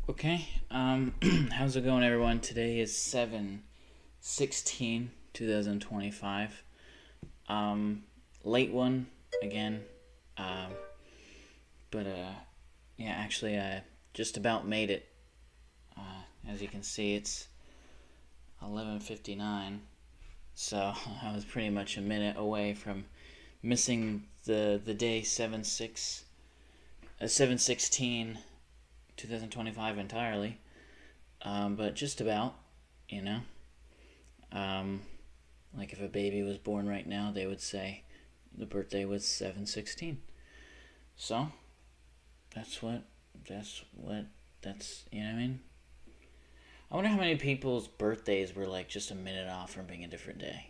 Okay, how's it going, everyone? Today is 7/16/2025. Late one again. Um, but yeah, actually, I just about made it. As you can see, it's 11:59, so I was pretty much a minute away from missing the day 7/16/2025 entirely. But just about, you know. Um, like if a baby was born right now, they would say the birthday was 7/16. So that's what that's what that's you know what I mean. I wonder how many people's birthdays were like just a minute off from being a different day.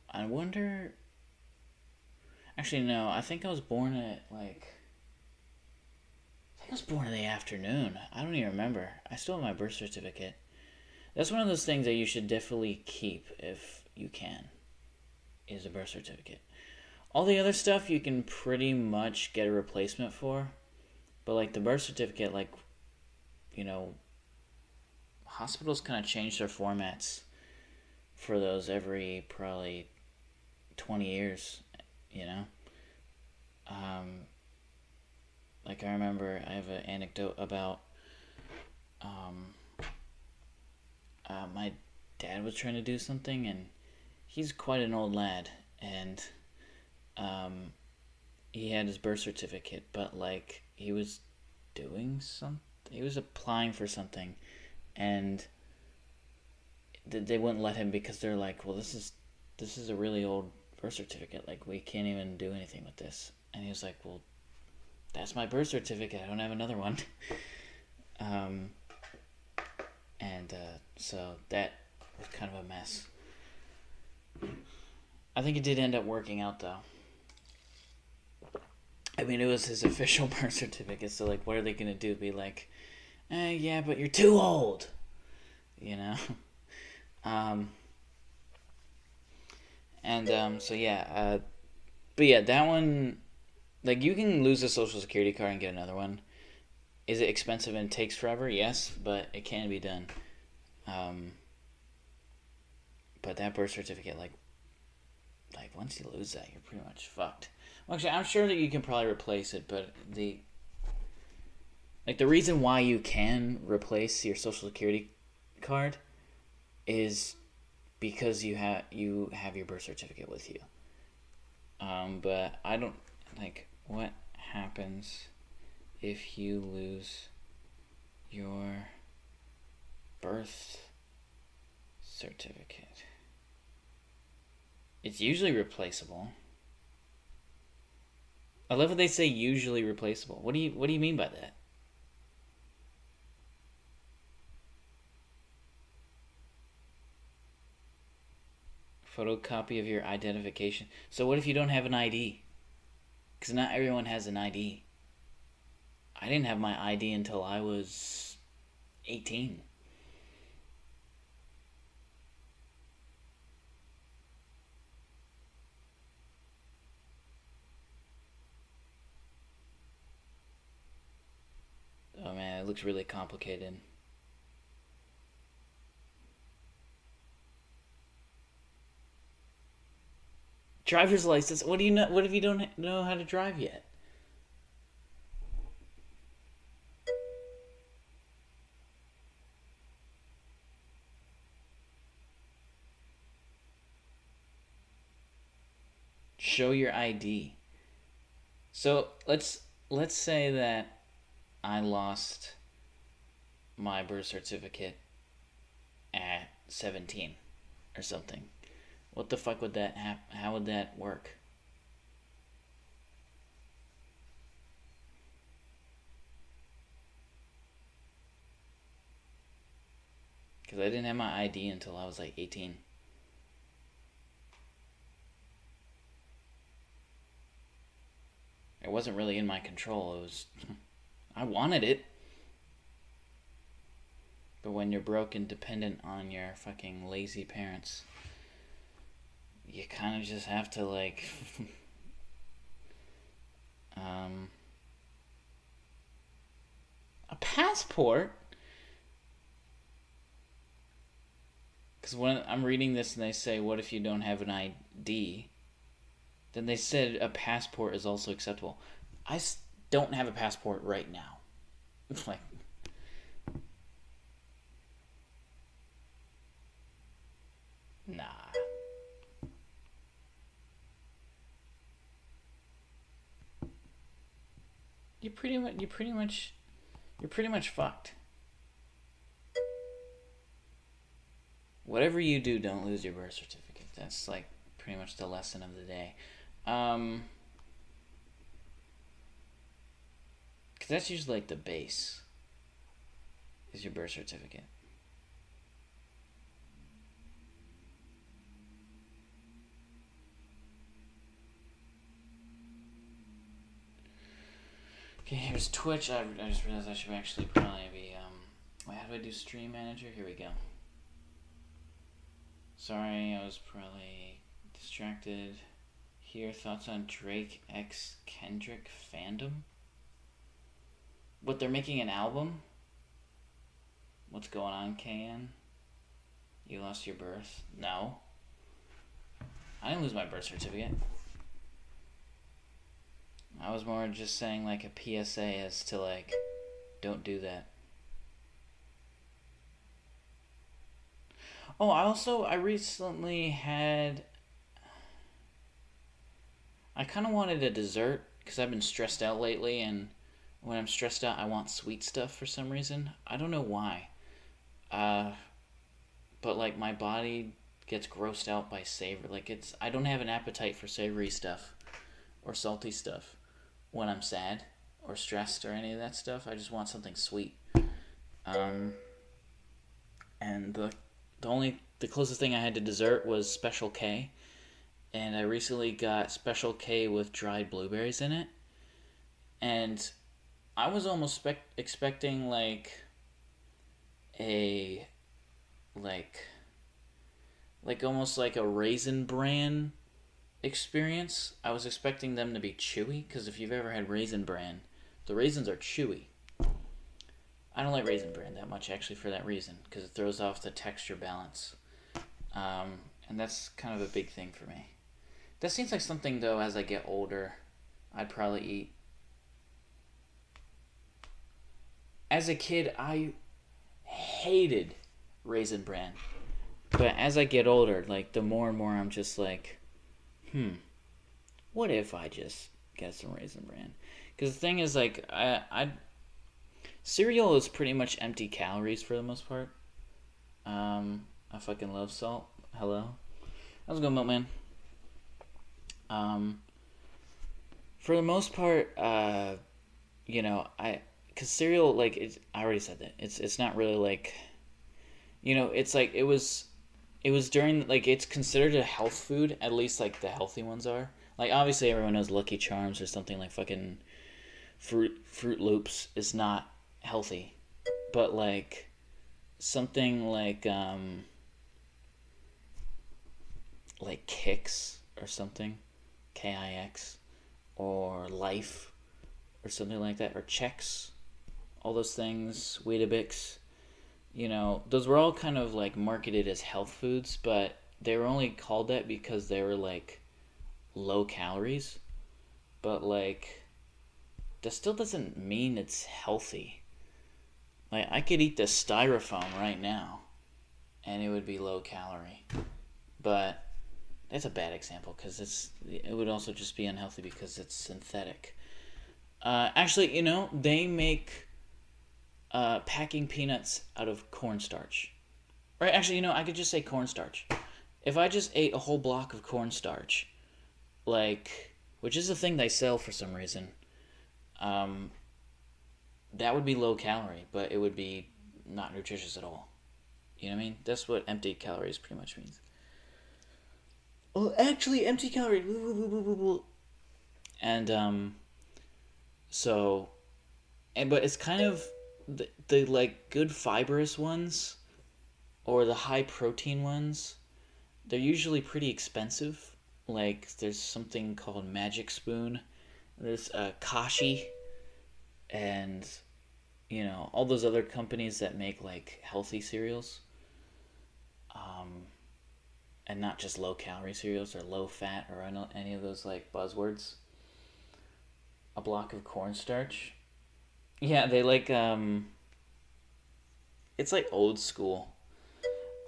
I wonder. Actually, no. I think I was born at like. I think I was born in the afternoon. I don't even remember. I still have my birth certificate. That's one of those things that you should definitely keep if you can. Is a birth certificate. All the other stuff you can pretty much get a replacement for, but like the birth certificate, like you know, hospitals kind of change their formats for those every probably 20 years. You know, um, like I remember I have an anecdote about um, my dad was trying to do something, and he's quite an old lad, and um, he had his birth certificate, but like he was doing something, he was applying for something, and they wouldn't let him because they're like, well, this is a really old birth certificate, like we can't even do anything with this. And he was like, well, that's my birth certificate. I don't have another one. um, and so that was kind of a mess. I think it did end up working out though. I mean, it was his official birth certificate, so like, what are they gonna do? Be like, yeah, but you're too old, you know? Um, and so yeah, but yeah, that one, like, you can lose a social security card and get another one. Is it expensive and takes forever? Yes, but it can be done. Um, but that birth certificate, like once you lose that, you're pretty much fucked. Well, actually, I'm sure that you can probably replace it, but the reason why you can replace your social security card is because you have your birth certificate with you. But I don't like what happens if you lose your birth certificate. It's usually replaceable. I love what they say usually replaceable. What do you mean by that? Photocopy of your identification. So what if you don't have an ID? Because not everyone has an ID. I didn't have my ID until I was 18. Oh man, it looks really complicated. Driver's license. What do you know? What if you don't know how to drive yet? Show your ID. So let's say that I lost my birth certificate at 17 or something. What the fuck would that how would that work? Because I didn't have my ID until I was like 18. It wasn't really in my control. It was I wanted it, but when you're broke and dependent on your fucking lazy parents, you kind of just have to like um passport? Because when I'm reading this and they say, what if you don't have an ID? Then they said a passport is also acceptable. I don't have a passport right now. It's like... Nah. You're pretty much fucked. Whatever you do, don't lose your birth certificate. That's like pretty much the lesson of the day. 'Cause that's usually like the base. Is your birth certificate. Okay, here's Twitch. I just realized I should actually probably be, wait, how do I do stream manager? Here we go. Sorry, I was probably distracted. Here, thoughts on Drake x Kendrick fandom? What, they're making an album? What's going on, KN? You lost your birth? No. I didn't lose my birth certificate. I was more just saying like a PSA as to like, don't do that. Oh, I recently had... I kind of wanted a dessert because I've been stressed out lately, and when I'm stressed out, I want sweet stuff for some reason. I don't know why. But like my body gets grossed out by savor. Like I don't have an appetite for savory stuff or salty stuff when I'm sad or stressed or any of that stuff. I just want something sweet. And the closest thing I had to dessert was Special K, and I recently got Special K with dried blueberries in it, and I was almost expecting like a almost like a Raisin Bran experience. I was expecting them to be chewy, because if you've ever had Raisin Bran, the raisins are chewy. I don't like Raisin Bran that much, actually, for that reason, because it throws off the texture balance. And that's kind of a big thing for me. That seems like something, though, as I get older, I'd probably eat. As a kid, I hated Raisin Bran. But as I get older, like, the more and more I'm just like, what if I just get some Raisin Bran? Because the thing is, like, cereal is pretty much empty calories for the most part. I fucking love salt. Hello. How's it going, Milkman? For the most part, because cereal, like, I already said that. It's not really like, it's like, it was during, like, it's considered a health food, at least, like, the healthy ones are. Like, obviously everyone knows Lucky Charms or something like fucking Fruit Loops is not healthy, but like something like Kix or something, Kix, or Life or something like that, or Chex, all those things, Weetabix, those were all kind of like marketed as health foods, but they were only called that because they were like low calories. But like, that still doesn't mean it's healthy. Like, I could eat the styrofoam right now, and it would be low calorie. But that's a bad example, because it would also just be unhealthy because it's synthetic. Actually, they make packing peanuts out of cornstarch. Or actually, I could just say cornstarch. If I just ate a whole block of cornstarch, like, which is a thing they sell for some reason, that would be low calorie, but it would be not nutritious at all. You know what I mean? That's what empty calories pretty much means. Well, actually, empty calorie. And but it's kind of the like good fibrous ones, or the high protein ones. They're usually pretty expensive. Like, there's something called Magic Spoon. There's Kashi, and all those other companies that make like healthy cereals, and not just low calorie cereals or low fat or any of those like buzzwords. A block of cornstarch. Yeah, they like it's like old school.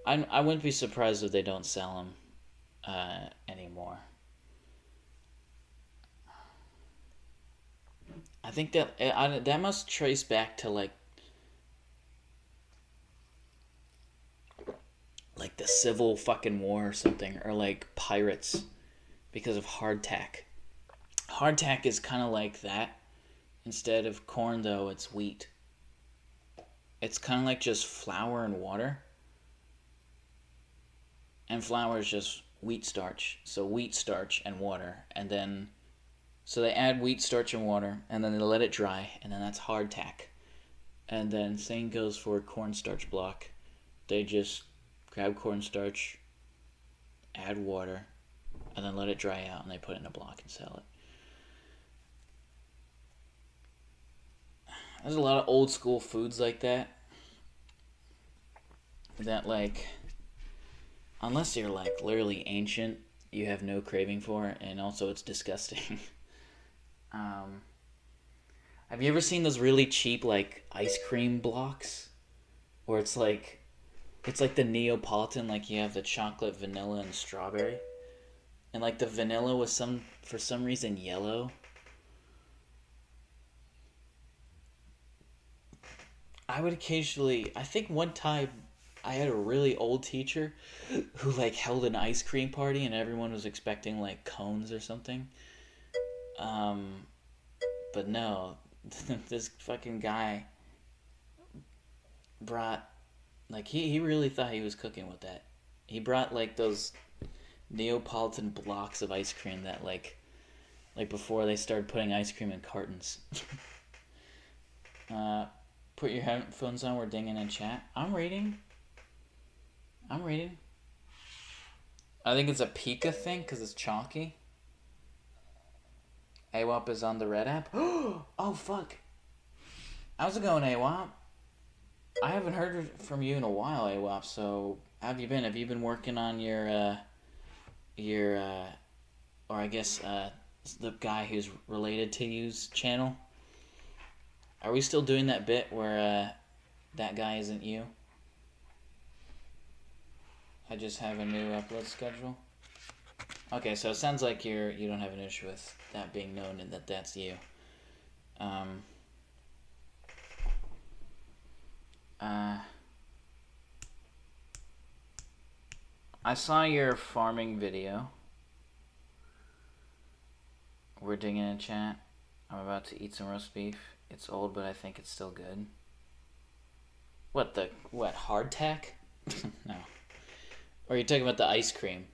I wouldn't be surprised if they don't sell them anymore. I think that must trace back to like the Civil fucking War or something, or like pirates, because of hardtack. Hardtack is kind of like that. Instead of corn, though, it's wheat. It's kind of like just flour and water. And flour is just wheat starch. So wheat starch and water. And then, so they add wheat starch and water, and then they let it dry, and then that's hardtack. And then same goes for cornstarch block. They just grab cornstarch, add water, and then let it dry out, and they put it in a block and sell it. There's a lot of old school foods like that. That like, unless you're like literally ancient, you have no craving for it, and also it's disgusting. Have you ever seen those really cheap like ice cream blocks? Where it's like the Neapolitan, like you have the chocolate, vanilla, and strawberry. And like the vanilla was for some reason yellow. I would occasionally, I think one time I had a really old teacher who like held an ice cream party and everyone was expecting like cones or something. But no, this fucking guy brought, like he really thought he was cooking with that. He brought like those Neapolitan blocks of ice cream that like before they started putting ice cream in cartons. Put your headphones on, we're dinging in chat. I'm reading. I think it's a Pika thing because it's chalky. AWAP is on the Red app. Oh, fuck. How's it going, AWAP? I haven't heard from you in a while, AWAP, so how have you been? Have you been working on your or I guess, the guy who's related to you's channel? Are we still doing that bit where, that guy isn't you? I just have a new upload schedule. Okay, so it sounds like you don't have an issue with that being known and that's you. I saw your farming video. We're digging in chat. I'm about to eat some roast beef. It's old, but I think it's still good. What, hardtack? No. Or are you talking about the ice cream?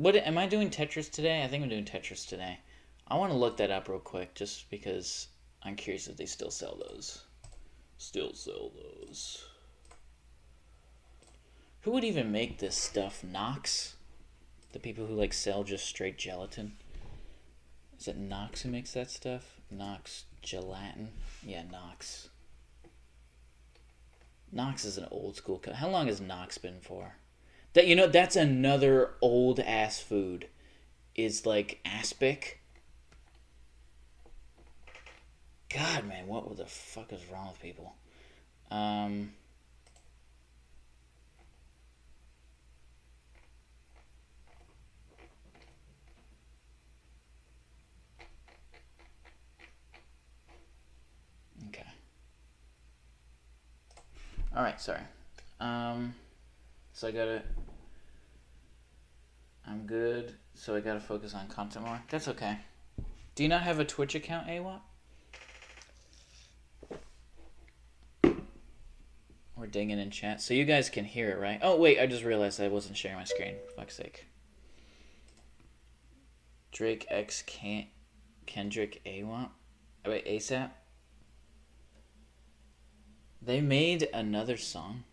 Am I doing Tetris today? I think I'm doing Tetris today. I want to look that up real quick, just because I'm curious if they still sell those. Who would even make this stuff? Nox? The people who like sell just straight gelatin? Is it Nox who makes that stuff? Nox gelatin? Yeah, Nox. Nox is an old school How long has Nox been for? That's another old ass food. Is like aspic. God, man, what the fuck is wrong with people? Okay. Alright, sorry. So I'm good, so I gotta focus on content more. That's okay. Do you not have a Twitch account, AWAP? We're dinging in chat, so you guys can hear it, right? Oh, wait, I just realized I wasn't sharing my screen. Fuck's sake. Drake X Kendrick AWAP? Oh, wait, ASAP? They made another song.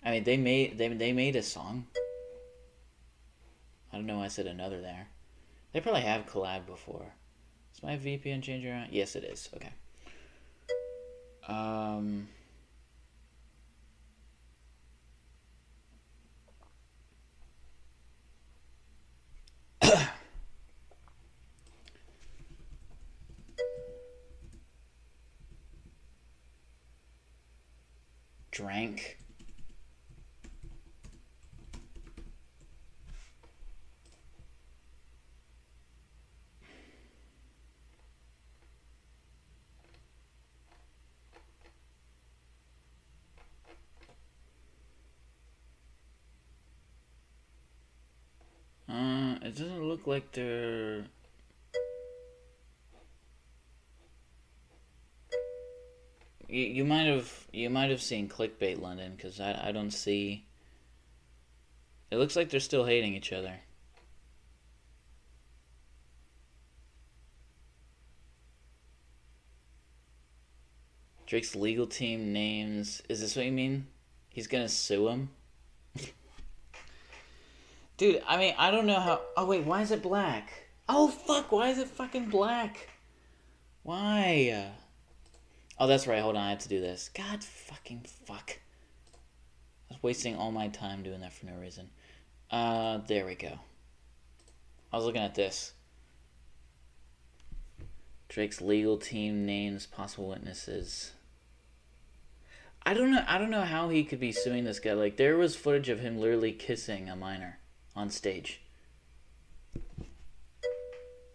I mean, they made a song. I don't know why I said another there. They probably have collabed before. Is my VPN changer on? Yes, it is. Okay. Drank. It doesn't look like they're... You might have seen clickbait London, because I don't see... It looks like they're still hating each other. Drake's legal team names... Is this what you mean? He's gonna sue him? Dude, I mean, I don't know how... Oh, wait, why is it black? Oh, fuck, why is it fucking black? Why? Oh, that's right, hold on, I have to do this. God fucking fuck. I was wasting all my time doing that for no reason. There we go. I was looking at this. Drake's legal team names possible witnesses. I don't know how he could be suing this guy. Like, there was footage of him literally kissing a minor on stage.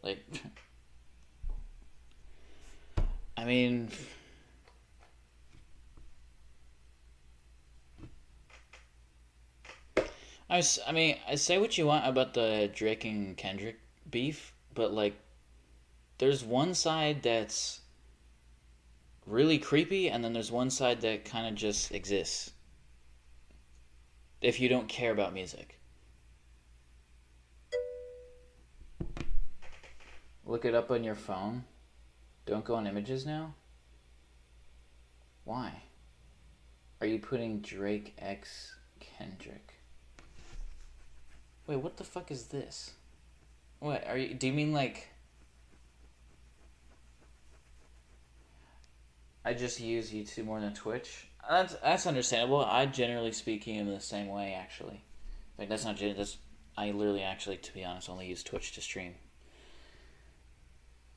Like, I mean, I say what you want about the Drake and Kendrick beef, but like, there's one side that's really creepy, and then there's one side that kind of just exists. If you don't care about music. Look it up on your phone. Don't go on images now? Why? Are you putting Drake X Kendrick? Wait, what the fuck is this? What, do you mean like... I just use YouTube more than Twitch? That's understandable. I generally speaking am the same way, actually. Like, that's not... I literally, actually, to be honest, only use Twitch to stream.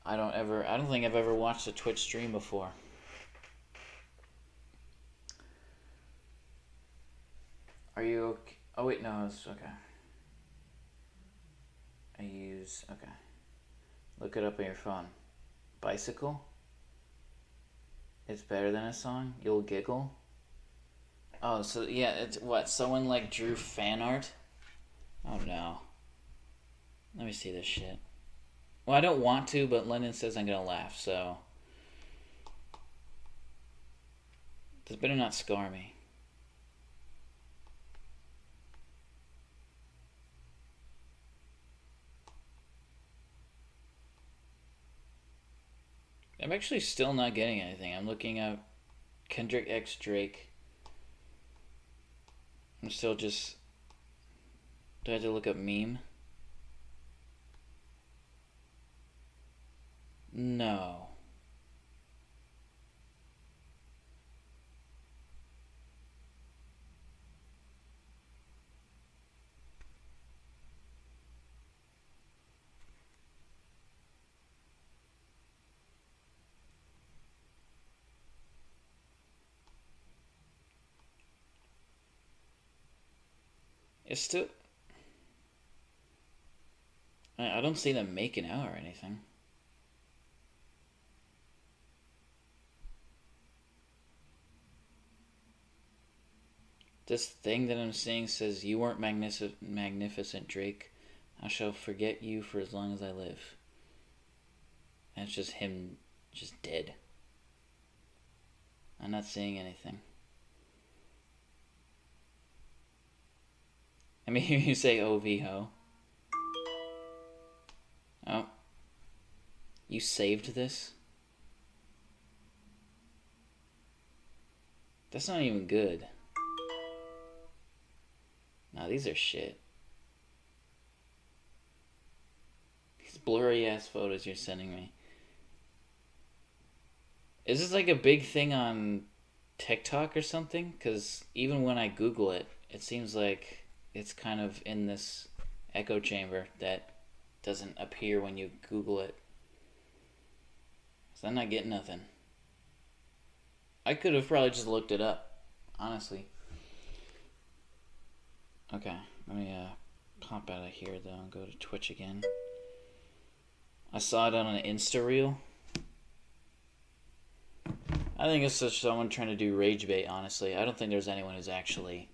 I don't think I've ever watched a Twitch stream before. Are you okay? Oh, wait, no, it's okay. Okay. Look it up on your phone. Bicycle? It's better than a song? You'll giggle? Oh, so, yeah, it's what? Someone, like, drew fan art? Oh, no. Let me see this shit. Well, I don't want to, but Lennon says I'm gonna laugh, so... This better not scar me. I'm actually still not getting anything. I'm looking up Kendrick X Drake. I'm still just... Do I have to look up meme? No. It's still... I don't see them making out or anything. This thing that I'm seeing says, "You weren't magnificent, Drake. I shall forget you for as long as I live." And it's just him just dead. I'm not seeing anything. I mean, you say OV ho. Oh. You saved this? That's not even good. Nah, these are shit. These blurry ass photos you're sending me. Is this like a big thing on TikTok or something? Because even when I Google it, it seems like it's kind of in this echo chamber that doesn't appear when you Google it. So I'm not getting nothing. I could have probably just looked it up, honestly. Okay, let me pop out of here though and go to Twitch again. I saw it on an Insta reel. I think it's just someone trying to do rage bait, honestly. I don't think there's anyone who's actually...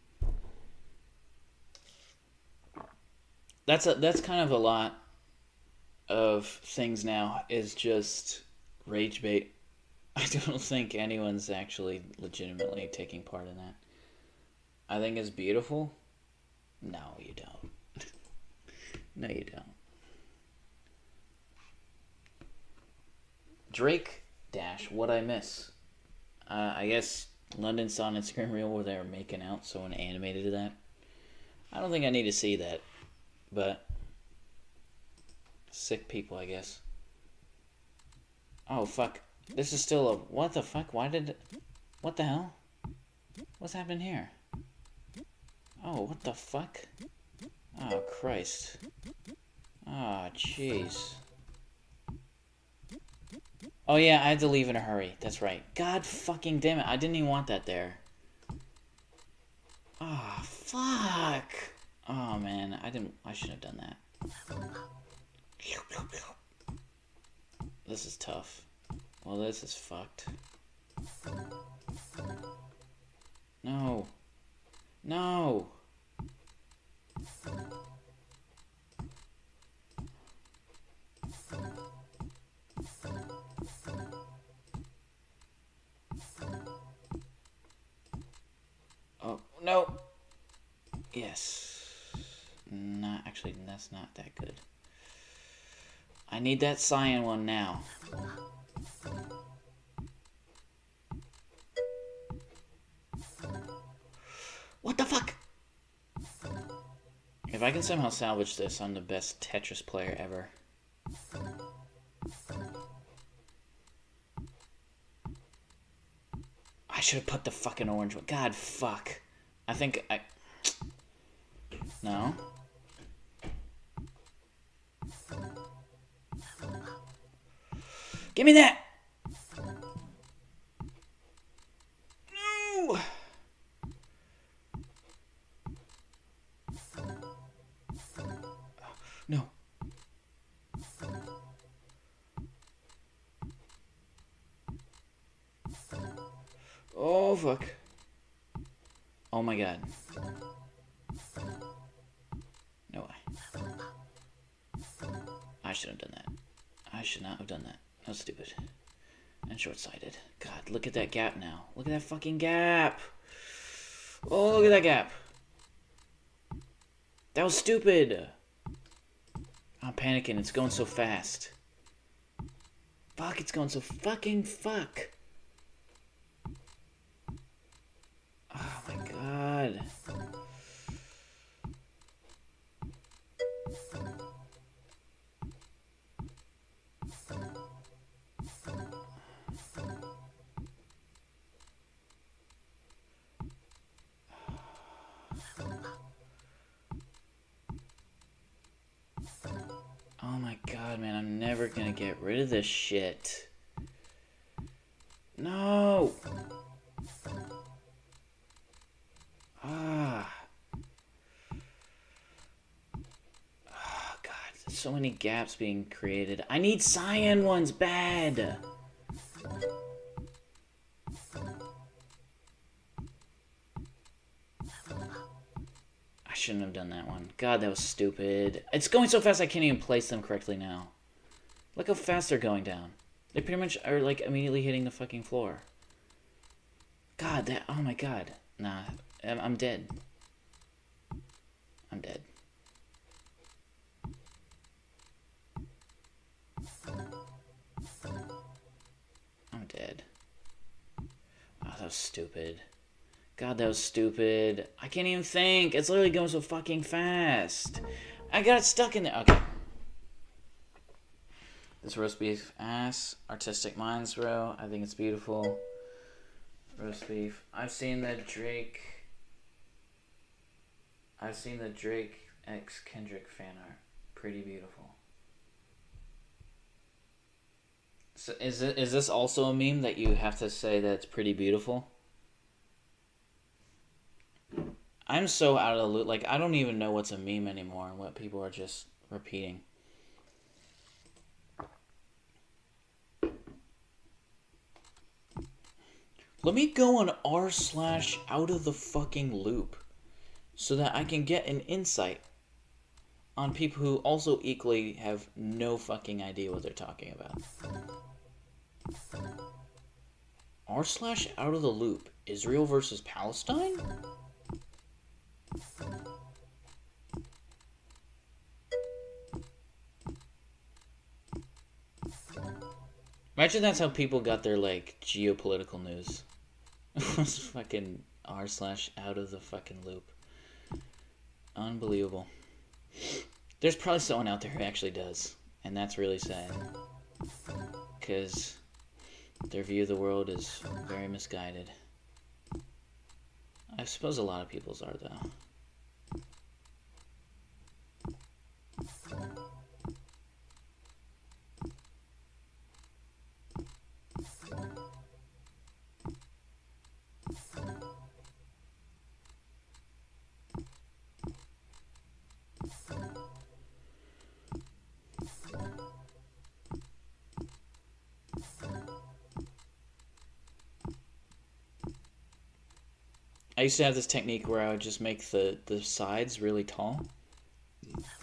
That's kind of a lot of things now, is just rage bait. I don't think anyone's actually legitimately taking part in that. I think it's beautiful. No, you don't. No, you don't. Drake dash, what I miss. I guess London saw an Instagram reel where they were making out, someone animated that. I don't think I need to see that, but sick people, I guess. Oh, fuck. This is still a... What the fuck? Why did... What the hell? What's happening here? Oh, what the fuck? Oh, Christ. Oh, jeez. Oh, yeah, I had to leave in a hurry. That's right. God fucking damn it. I didn't even want that there. Oh, fuck. Oh, man. I shouldn't have done that. This is tough. Well, this is fucked. No. No. Oh, no. Yes. Not actually, that's not that good. I need that cyan one now. What the fuck? If I can somehow salvage this, I'm the best Tetris player ever. I should have put the fucking orange one. God, fuck. I think I... No. Give me that! No! No. Oh, fuck. Oh my god. No way. I shouldn't have done that. I should not have done that. That was stupid. And short-sighted. God, look at that gap now. Look at that fucking gap. Oh, look at that gap. That was stupid. I'm panicking. It's going so fast. Fuck, it's going so fucking fuck. Oh my god. Oh my god, man, I'm never gonna get rid of this shit. No! Ah. Oh god, there's so many gaps being created. I need cyan ones bad! I shouldn't have done that one. God, that was stupid. It's going so fast I can't even place them correctly now. Look how fast they're going down. They pretty much are, like, immediately hitting the fucking floor. God, that... Oh my god. Nah, I'm dead. I'm dead. I'm dead. Oh, that was stupid. God, that was stupid. I can't even think. It's literally going so fucking fast. I got stuck in there. Okay. This roast beef ass. Artistic minds, bro. I think it's beautiful. Roast beef. I've seen the Drake X Kendrick fan art. Pretty beautiful. So is this also a meme that you have to say that it's pretty beautiful? I'm so out of the loop. Like, I don't even know what's a meme anymore and what people are just repeating. Let me go on r/out of the fucking loop so that I can get an insight on people who also equally have no fucking idea what they're talking about. r/out of the loop. Israel versus Palestine? Imagine that's how people got their, like, geopolitical news. It was fucking r/out of the fucking loop. Unbelievable. There's probably someone out there who actually does, and that's really sad. Because their view of the world is very misguided. I suppose a lot of people's are, though. I used to have this technique where I would just make the sides really tall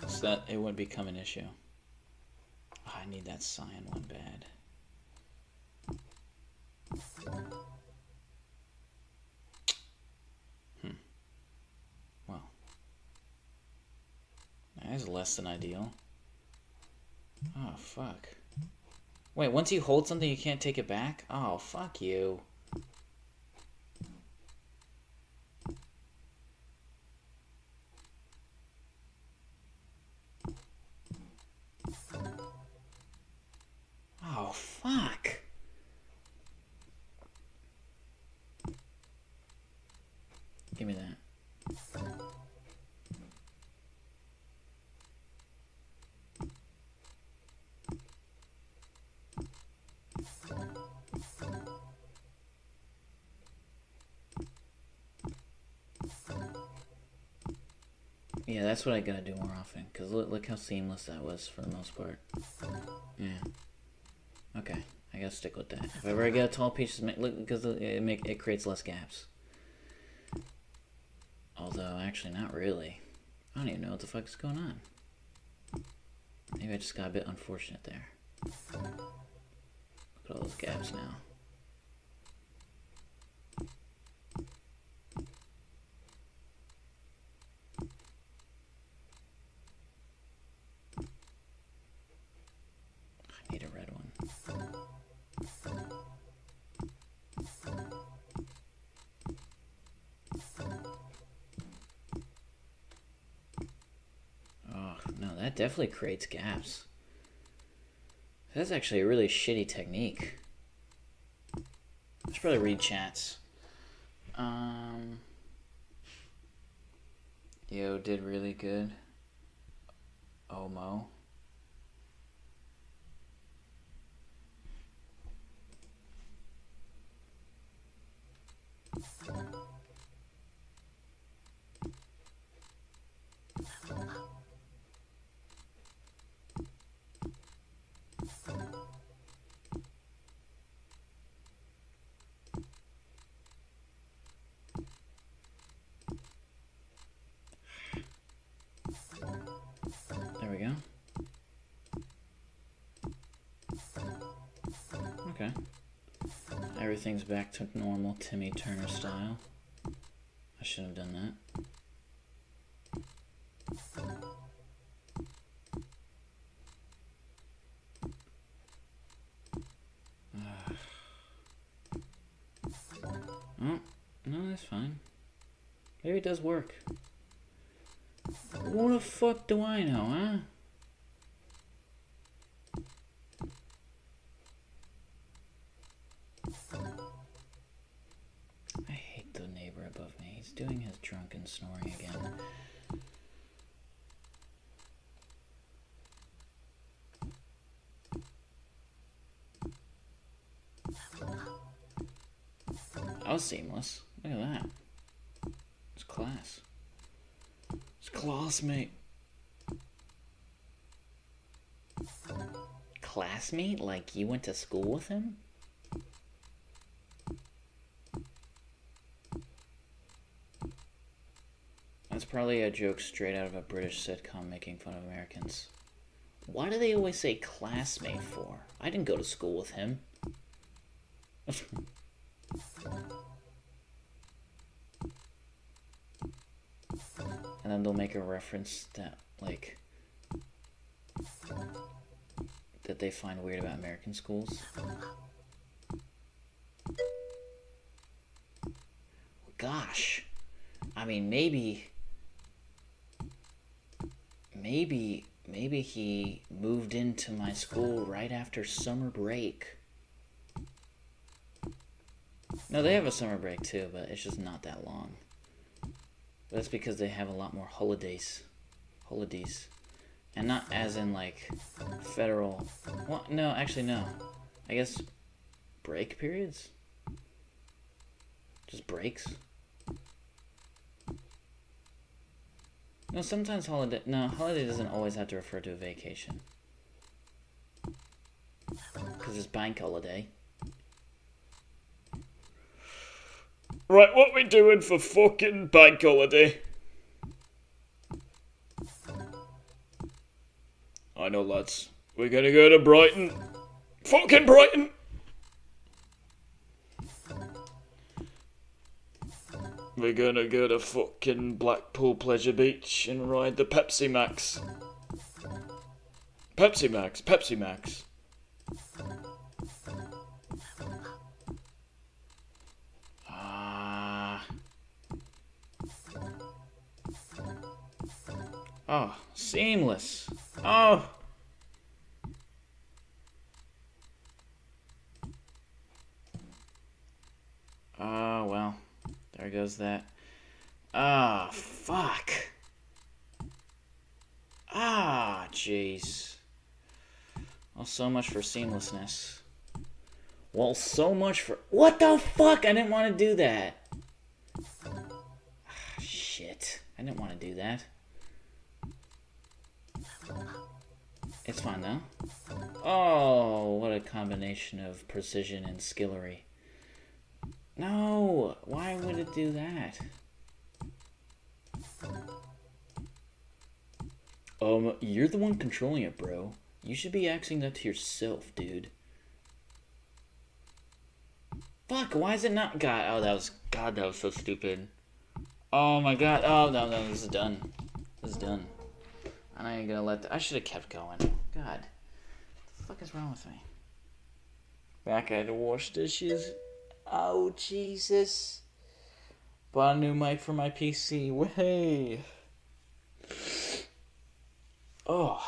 so that it wouldn't become an issue. Oh, I need that cyan one bad. Well. That is less than ideal. Oh, fuck. Wait, once you hold something, you can't take it back? Oh, fuck you. Oh, fuck. Give me that. Yeah, that's what I gotta do more often. Because look how seamless that was for the most part. Yeah. Okay, I gotta stick with that. If ever I get a tall piece, look, because it creates less gaps. Although, actually, not really. I don't even know what the fuck is going on. Maybe I just got a bit unfortunate there. Look at all those gaps now. I need a red one. Oh, no, that definitely creates gaps. That's actually a really shitty technique. I should probably read chats. Yo, did really good. Omo. There we go. Okay. Everything's back to normal Timmy Turner style. I shouldn't have done that. Oh, no, that's fine. Maybe it does work. What the fuck do I know, huh? That was seamless. Look at that. It's class. It's classmate. Classmate? Like you went to school with him? That's probably a joke straight out of a British sitcom making fun of Americans. Why do they always say classmate for? I didn't go to school with him. And then they'll make a reference that, like, that they find weird about American schools. Gosh. I mean, maybe he moved into my school right after summer break. No, they have a summer break too, but it's just not that long. But that's because they have a lot more holidays. And not as in, like, federal... Well, no, actually, no. I guess break periods? Just breaks? No, sometimes holiday... No, holiday doesn't always have to refer to a vacation. Because it's bank holiday. Right, what we doing for fucking bank holiday? I know, lads. We're gonna go to Brighton. Fucking Brighton! We're gonna go to fucking Blackpool Pleasure Beach and ride the Pepsi Max. Pepsi Max. Oh, seamless. Oh. Oh, well. There goes that. Ah, fuck. Ah, jeez. Well, so much for seamlessness. Well, so much for... What the fuck? I didn't want to do that. Ah, shit. I didn't want to do that. It's fine, though. Oh, what a combination of precision and skillery. No! Why would it do that? You're the one controlling it, bro. You should be asking that to yourself, dude. Fuck, why is it not... God, that was so stupid. Oh my god. Oh, no, this is done. This is done. I'm not even gonna let that... I should have kept going. God. What the fuck is wrong with me? Back, I had to wash dishes. Oh, Jesus. Bought a new mic for my PC. Way. Oh.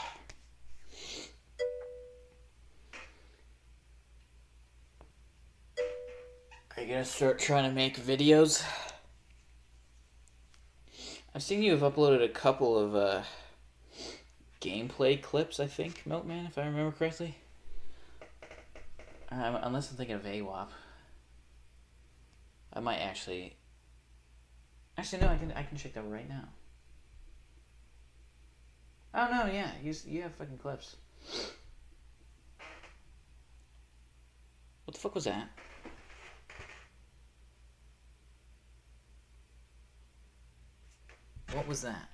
Are you gonna start trying to make videos? I've seen you have uploaded a couple of gameplay clips, I think, Milkman, if I remember correctly. Unless I'm thinking of AWAP. I might actually... Actually, no, I can check that right now. Oh, no, yeah, you have fucking clips. What the fuck was that? What was that?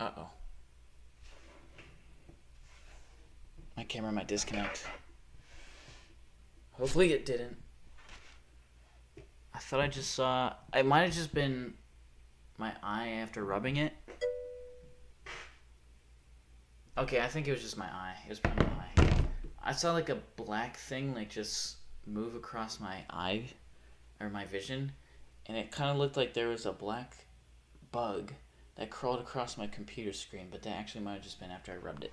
Uh-oh. My camera might disconnect. Hopefully it didn't. I thought I just saw... It might have just been my eye after rubbing it. Okay, I think it was just my eye. It was my eye. I saw like a black thing like just move across my eye, or my vision, and it kind of looked like there was a black bug that crawled across my computer screen, but that actually might have just been after I rubbed it.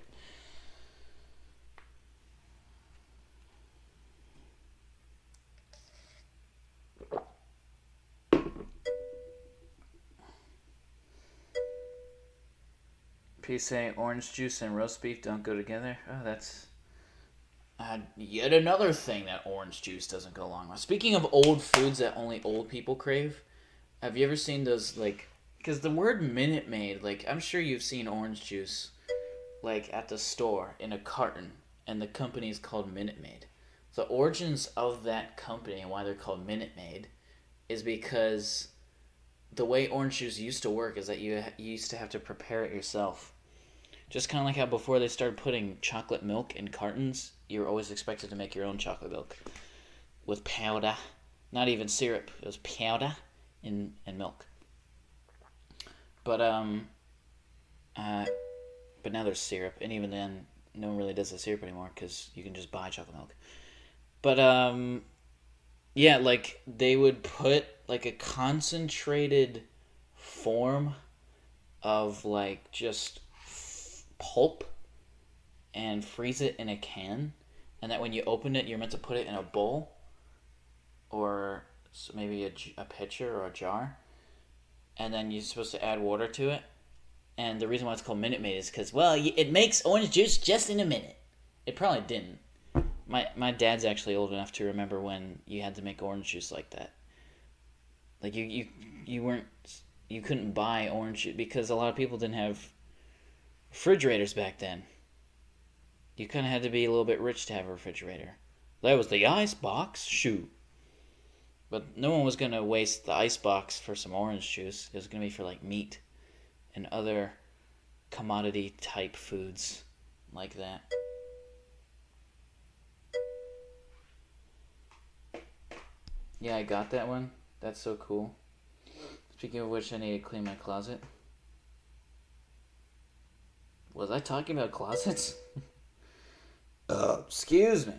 P saying orange juice and roast beef don't go together. Oh, that's... I Yet another thing that orange juice doesn't go along with. Speaking of old foods that only old people crave, have you ever seen those, like, because the word Minute Maid, like, I'm sure you've seen orange juice, like, at the store in a carton, and the company is called Minute Maid. The origins of that company and why they're called Minute Maid is because the way orange juice used to work is that you used to have to prepare it yourself. Just kind of like how before they started putting chocolate milk in cartons, you were always expected to make your own chocolate milk with powder. Not even syrup. It was powder and milk. But now there's syrup, and even then, no one really does the syrup anymore because you can just buy chocolate milk. But yeah, like they would put like a concentrated form of like just pulp and freeze it in a can, and that when you open it, you're meant to put it in a bowl or maybe a pitcher or a jar, and then you're supposed to add water to it. And the reason why it's called Minute Maid is because, well, it makes orange juice just in a minute. It probably didn't. My dad's actually old enough to remember when you had to make orange juice like that. Like you couldn't buy orange juice because a lot of people didn't have refrigerators back then. You kind of had to be a little bit rich to have a refrigerator. That was the ice box, shoot. But no one was going to waste the ice box for some orange juice. It was going to be for like meat and other commodity type foods like that. Yeah, I got that one. That's so cool. Speaking of which, I need to clean my closet. Was I talking about closets? Excuse me.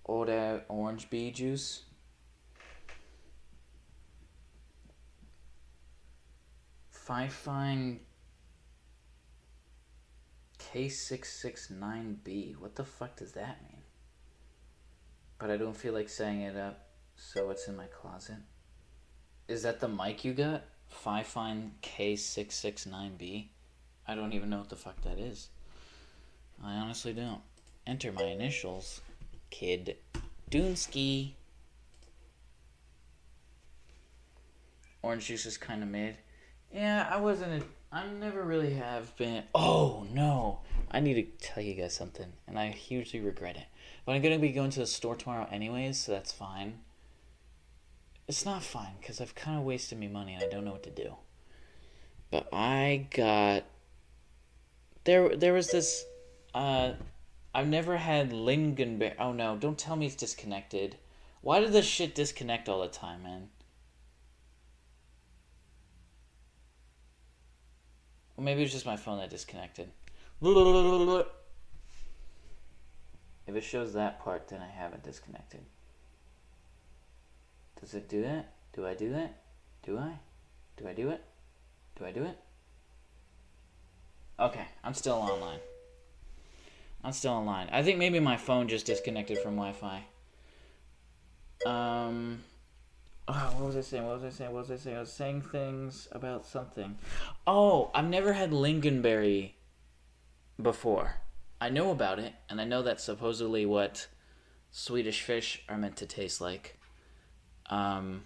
Old orange bee juice. Fine K669B. What the fuck does that mean? But I don't feel like saying it up, so it's in my closet. Is that the mic you got? Fine K669B? I don't even know what the fuck that is. I honestly don't. Enter my initials. kidDoonski. Orange juice is kind of mid. Yeah, I never really have been. Oh, no. I need to tell you guys something, and I hugely regret it. But I'm going to be going to the store tomorrow anyways, so that's fine. It's not fine, because I've kind of wasted me money, and I don't know what to do. But I got... There was this... I've never had lingonberry... Oh, no, don't tell me it's disconnected. Why did this shit disconnect all the time, man? Well, maybe it's just my phone that disconnected. If it shows that part, then I haven't disconnected. Does it do that? Do I do that? Do I? Do I do it? Do I do it? Okay, I'm still online. I think maybe my phone just disconnected from Wi-Fi. What was I saying? I was saying things about something. Oh, I've never had lingonberry before. I know about it, and I know that's supposedly what Swedish fish are meant to taste like. And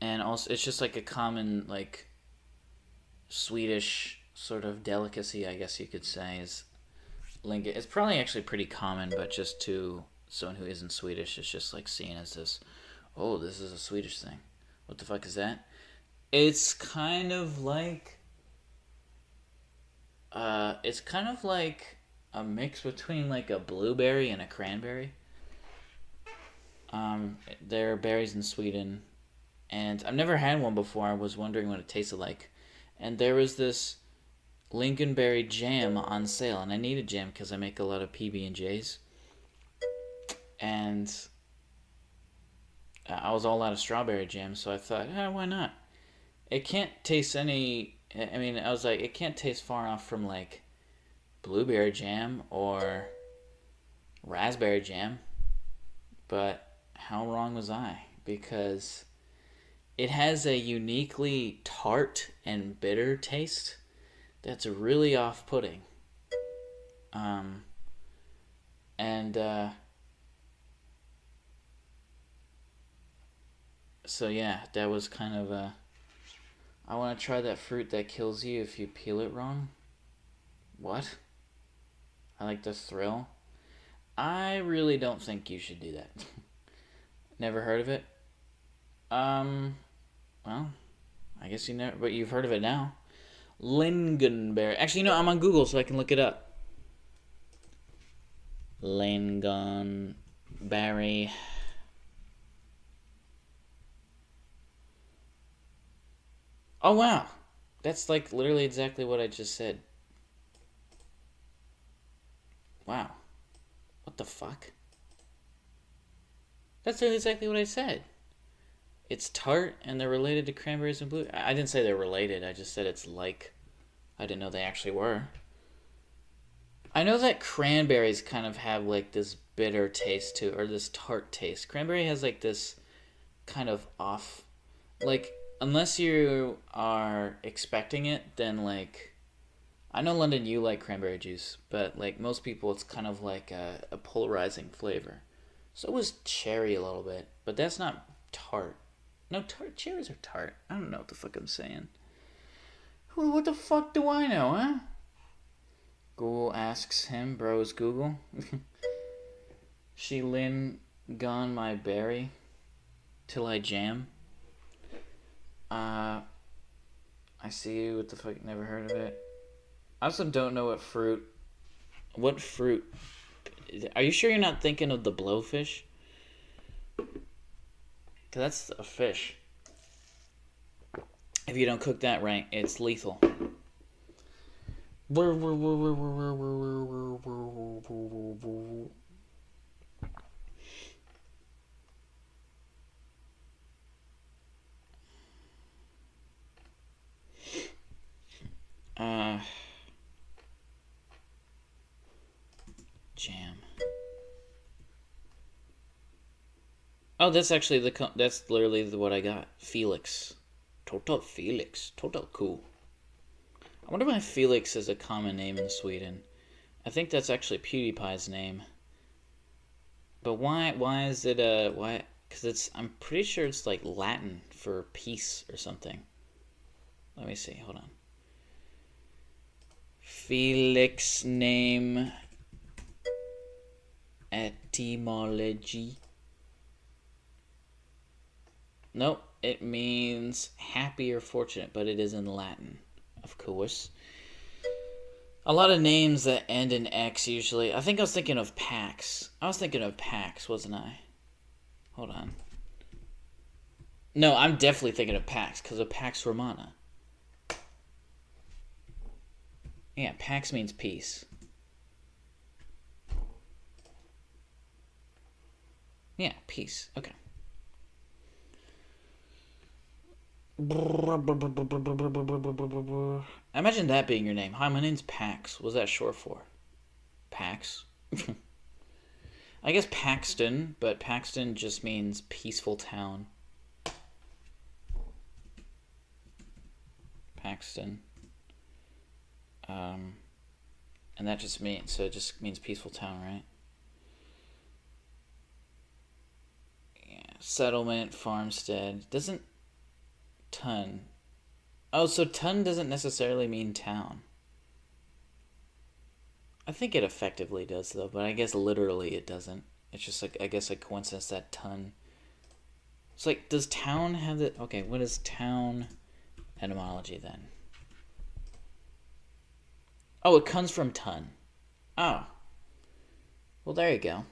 also, it's just like a common, like, Swedish sort of delicacy, I guess you could say, is lingon. It's probably actually pretty common, but just to someone who isn't Swedish, it's just like seen as this, oh, this is a Swedish thing. What the fuck is that? It's kind of like a mix between like a blueberry and a cranberry. There are berries in Sweden, and I've never had one before. I was wondering what it tasted like, and there was this lingonberry jam on sale, and I needed jam because I make a lot of PB&Js, and I was all out of strawberry jam, so I thought, why not? It can't taste I was like, it can't taste far off from like blueberry jam or raspberry jam, but how wrong was I? Because it has a uniquely tart and bitter taste that's really off-putting. Um, and so yeah, that was kind of a. I want to try that fruit that kills you if you peel it wrong. What? I like the thrill. I really don't think you should do that. Never heard of it? Well, I guess you never, but you've heard of it now. Lingonberry. Actually, I'm on Google so I can look it up. Lingonberry. Oh, wow. That's like literally exactly what I just said. Wow. What the fuck? That's exactly what I said. It's tart and they're related to cranberries and blue. I didn't say they're related. I just said it's like. I didn't know they actually were. I know that cranberries kind of have like this bitter taste to, or this tart taste. Cranberry has like this kind of off, like unless you are expecting it, then like I know London you like cranberry juice, but like most people it's kind of like a polarizing flavor. So was cherry a little bit, but that's not tart. No, cherries are tart. I don't know what the fuck I'm saying. What the fuck do I know, huh? Google asks him, bros Google. She Lynn gone my berry till I jam. I see you. What the fuck? Never heard of it. I also don't know what fruit. What fruit? Are you sure you're not thinking of the blowfish? Cause that's a fish. If you don't cook that right, it's lethal. Jam. Oh, that's actually that's literally what I got. Felix. Total Felix. Total cool. I wonder why Felix is a common name in Sweden. I think that's actually PewDiePie's name. But why is it why? Because I'm pretty sure it's like Latin for peace or something. Let me see. Hold on. Felix name etymology. Nope, it means happy or fortunate, but it is in Latin, of course. A lot of names that end in X usually. I think I was thinking of Pax. Wasn't I? Hold on. No, I'm definitely thinking of Pax because of Pax Romana. Yeah, Pax means peace. Yeah, peace. Okay. Imagine that being your name. Hi, my name's Pax. What's that short for? Pax? I guess Paxton, but Paxton just means peaceful town. Paxton. And that just means, so it just means peaceful town, right? Yeah. Settlement, farmstead. Doesn't ton. Oh, so ton doesn't necessarily mean town. I think it effectively does, though, but I guess literally it doesn't. It's just like, I guess a coincidence that ton. It's like, does town have the... Okay, what is town etymology then? Oh, it comes from ton. Oh. Well, there you go.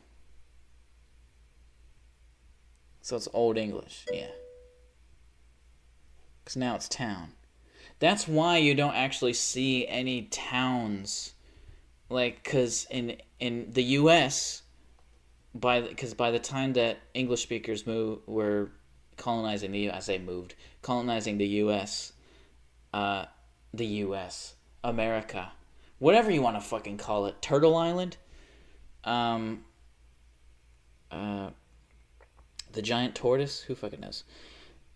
So it's Old English, yeah. Because now it's town. That's why you don't actually see any towns. Like, because in the U.S., by the time that English speakers were colonizing the U.S., colonizing the U.S., America, whatever you want to fucking call it, Turtle Island, the giant tortoise, who fucking knows?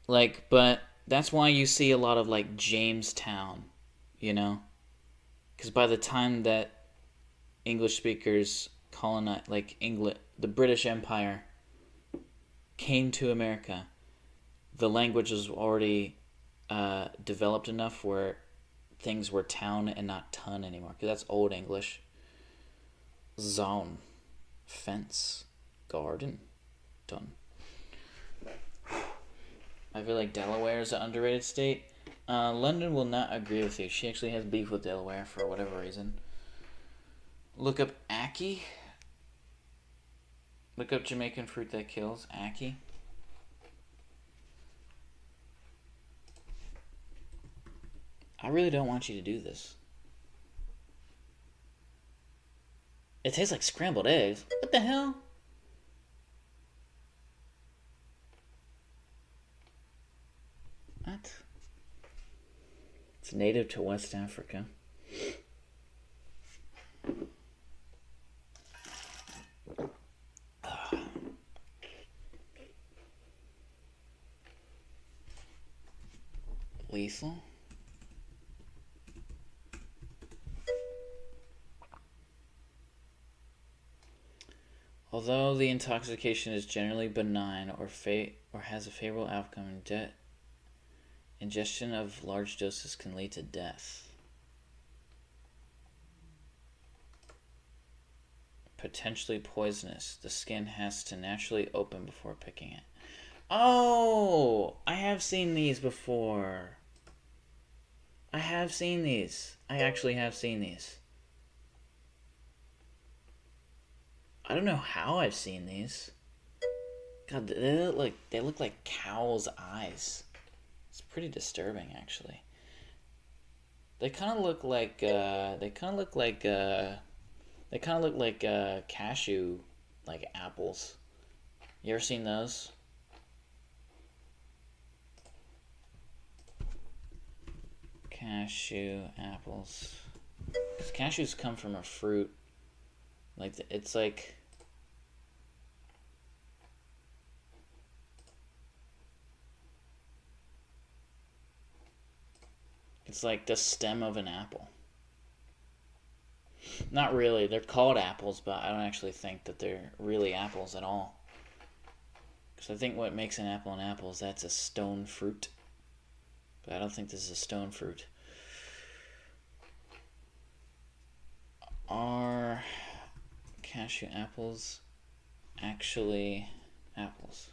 Like, but that's why you see a lot of like Jamestown, you know, because by the time that English speakers colonized, like England, the British Empire came to America, the language was already developed enough where things were town and not ton anymore. Because that's Old English. Zone, fence, garden, done. I feel like Delaware is an underrated state. London will not agree with you. She actually has beef with Delaware for whatever reason. Look up ackee. Look up Jamaican fruit that kills. Ackee. I really don't want you to do this. It tastes like scrambled eggs. What the hell? What? It's native to West Africa. Lethal? Although the intoxication is generally benign or has a favorable outcome, ingestion of large doses can lead to death. Potentially poisonous. The skin has to naturally open before picking it. Oh! I have seen these before. I have seen these. I actually have seen these. I don't know how I've seen these. God, they look like cows' eyes. It's pretty disturbing, actually. They kind of look like cashew, like apples. You ever seen those? Cashew apples. Because cashews come from a fruit. Like it's like. It's like the stem of an apple. Not really. They're called apples, but I don't actually think that they're really apples at all. Because I think what makes an apple is that's a stone fruit. But I don't think this is a stone fruit. Are cashew apples actually apples?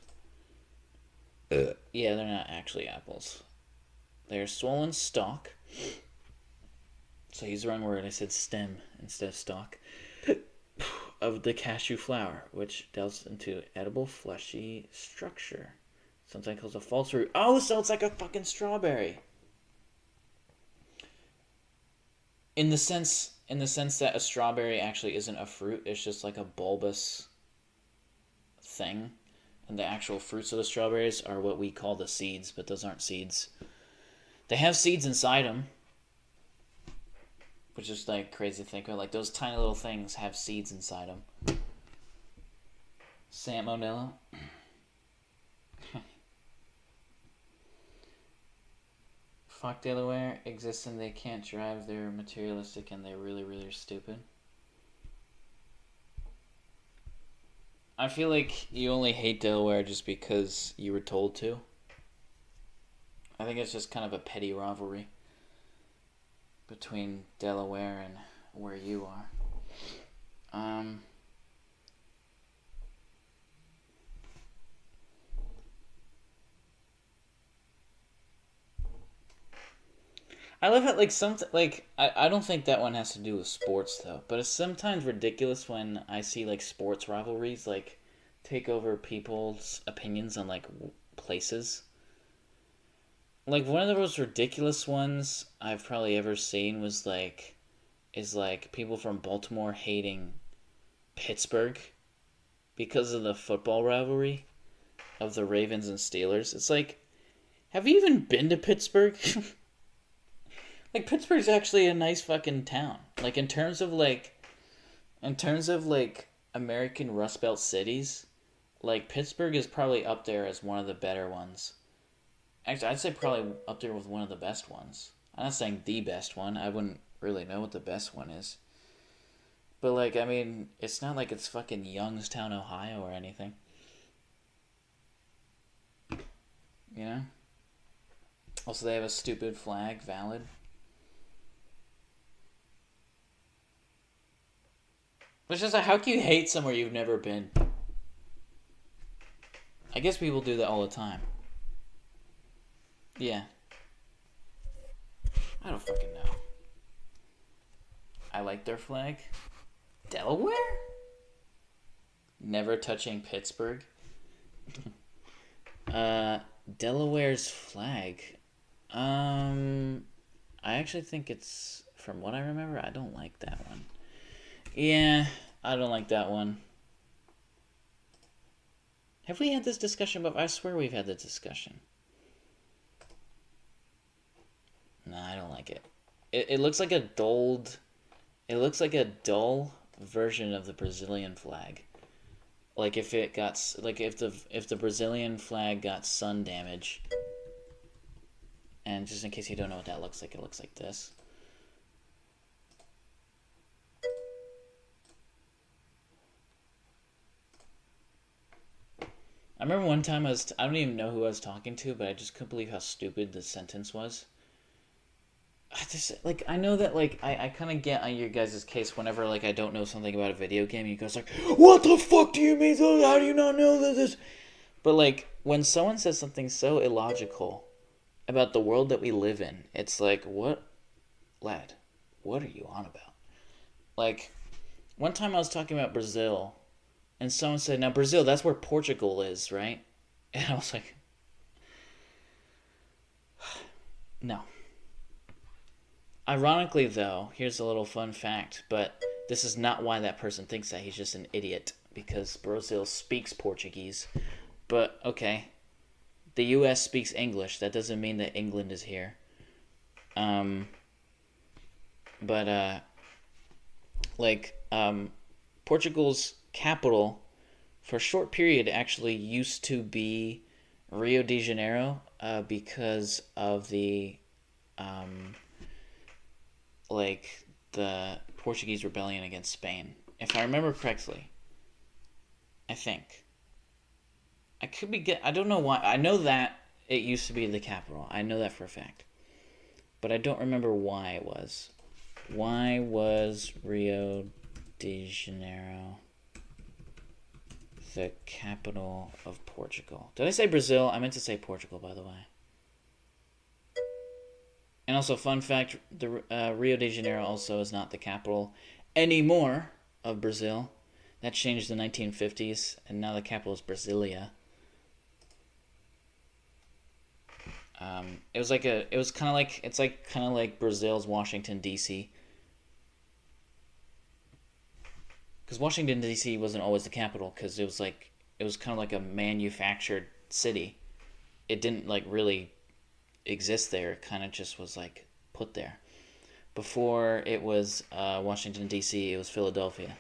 Yeah, they're not actually apples. They're swollen stalk. So I used the wrong word. I said stem instead of stalk. Of the cashew flower, which delves into edible fleshy structure. Sometimes called a false root. Oh, so it's like a fucking strawberry. In the sense that a strawberry actually isn't a fruit, it's just like a bulbous thing. And the actual fruits of the strawberries are what we call the seeds, but those aren't seeds. They have seeds inside them, which is like crazy to think of. Like those tiny little things have seeds inside them. Salmonella. Fuck Delaware exists and they can't drive. They're materialistic and they really, really are stupid. I feel like you only hate Delaware just because you were told to. I think it's just kind of a petty rivalry between Delaware and where you are. I love how I don't think that one has to do with sports though, but it's sometimes ridiculous when I see like sports rivalries like take over people's opinions on like places. Like one of the most ridiculous ones I've probably ever seen is like people from Baltimore hating Pittsburgh because of the football rivalry of the Ravens and Steelers. It's like, have you even been to Pittsburgh? Like Pittsburgh's actually a nice fucking town. Like in terms of American Rust Belt cities, like Pittsburgh is probably up there as one of the better ones. Actually, I'd say probably up there with one of the best ones. I'm not saying the best one. I wouldn't really know what the best one is. But, like, I mean, it's not like it's fucking Youngstown, Ohio or anything. You know? Also, they have a stupid flag, valid. It's just like, how can you hate somewhere you've never been? I guess people do that all the time. Yeah. I don't fucking know. I like their flag. Delaware? Never touching Pittsburgh. Delaware's flag. I actually think it's, from what I remember, I don't like that one. Yeah, I don't like that one. Have we had this discussion before? I swear we've had this discussion. No, I don't like it. It looks like a dulled... It looks like a dull version of the Brazilian flag. Like if it got... Like if the Brazilian flag got sun damage. And just in case you don't know what that looks like, it looks like this. I remember one time I don't even know who I was talking to, but I just couldn't believe how stupid the sentence was. I know that, like, I kind of get on your guys' case whenever, like, I don't know something about a video game. You guys are like, what the fuck do you mean? How do you not know this? But, like, when someone says something so illogical about the world that we live in, it's like, what? Lad, what are you on about? Like, one time I was talking about Brazil, and someone said, now, Brazil, that's where Portugal is, right? And I was like, no. Ironically, though, here's a little fun fact, but this is not why that person thinks that. He's just an idiot, because Brazil speaks Portuguese. But, okay, the U.S. speaks English. That doesn't mean that England is here. Portugal's capital, for a short period, actually used to be Rio de Janeiro, because of the Portuguese rebellion against Spain. If I remember correctly. I think. I don't know why. I know that it used to be the capital. I know that for a fact. But I don't remember why it was. Why was Rio de Janeiro the capital of Portugal? Did I say Brazil? I meant to say Portugal, by the way. And also, fun fact, the Rio de Janeiro also is not the capital anymore of Brazil. That changed in the 1950s, and now the capital is Brasilia. It's kind of like Brazil's Washington, D.C. Because Washington, D.C. wasn't always the capital, because it was kind of like a manufactured city. It didn't, like, really exist there. It kind of just was, like, put there. Before it was Washington, D.C., it was Philadelphia.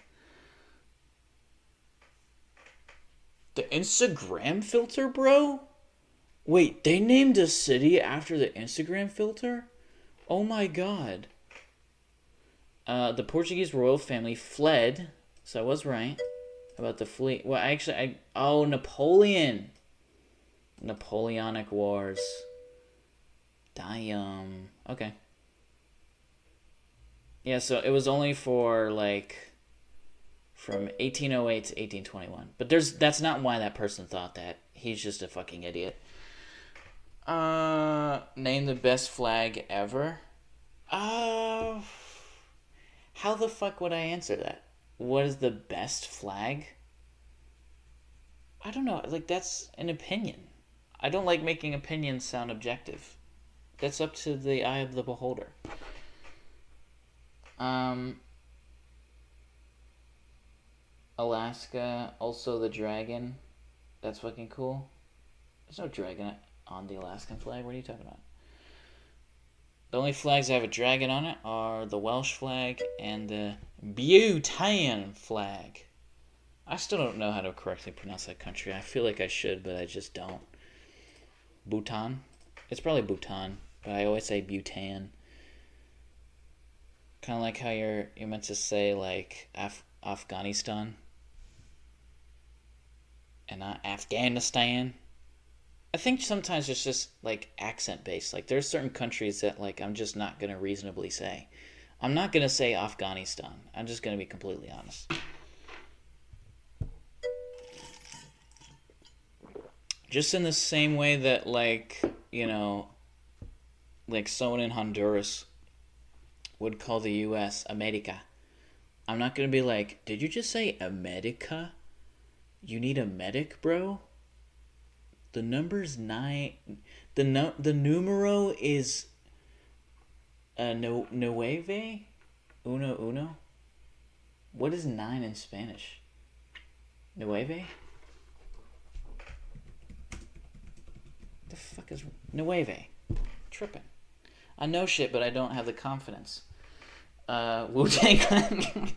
The Instagram filter, bro? Wait, they named a city after the Instagram filter? Oh my god. The Portuguese royal family fled, so I was right about the fleet. Well, Napoleon. Napoleonic Wars. Damn. Okay. Yeah, so it was only for, like, from 1808 to 1821. But that's not why that person thought that. He's just a fucking idiot. Name the best flag ever? How the fuck would I answer that? What is the best flag? I don't know. Like, that's an opinion. I don't like making opinions sound objective. That's up to the eye of the beholder. Alaska, also the dragon. That's fucking cool. There's no dragon on the Alaskan flag. What are you talking about? The only flags that have a dragon on it are the Welsh flag and the Bhutan flag. I still don't know how to correctly pronounce that country. I feel like I should, but I just don't. Bhutan? It's probably Bhutan, but I always say Bhutan. Kind of like how you're meant to say like Afghanistan and not Afghanistan. I think sometimes it's just like accent based. Like there's certain countries that like I'm just not gonna reasonably say. I'm not gonna say Afghanistan. I'm just gonna be completely honest. Just in the same way that like like someone in Honduras would call the U.S. America. I'm not gonna be like, did you just say America? You need a medic, bro. The number's 9. The numero is nueve, uno. What is 9 in Spanish? Nueve. The fuck is nueve? Tripping. I know shit, but I don't have the confidence. Wu-Tang Clan.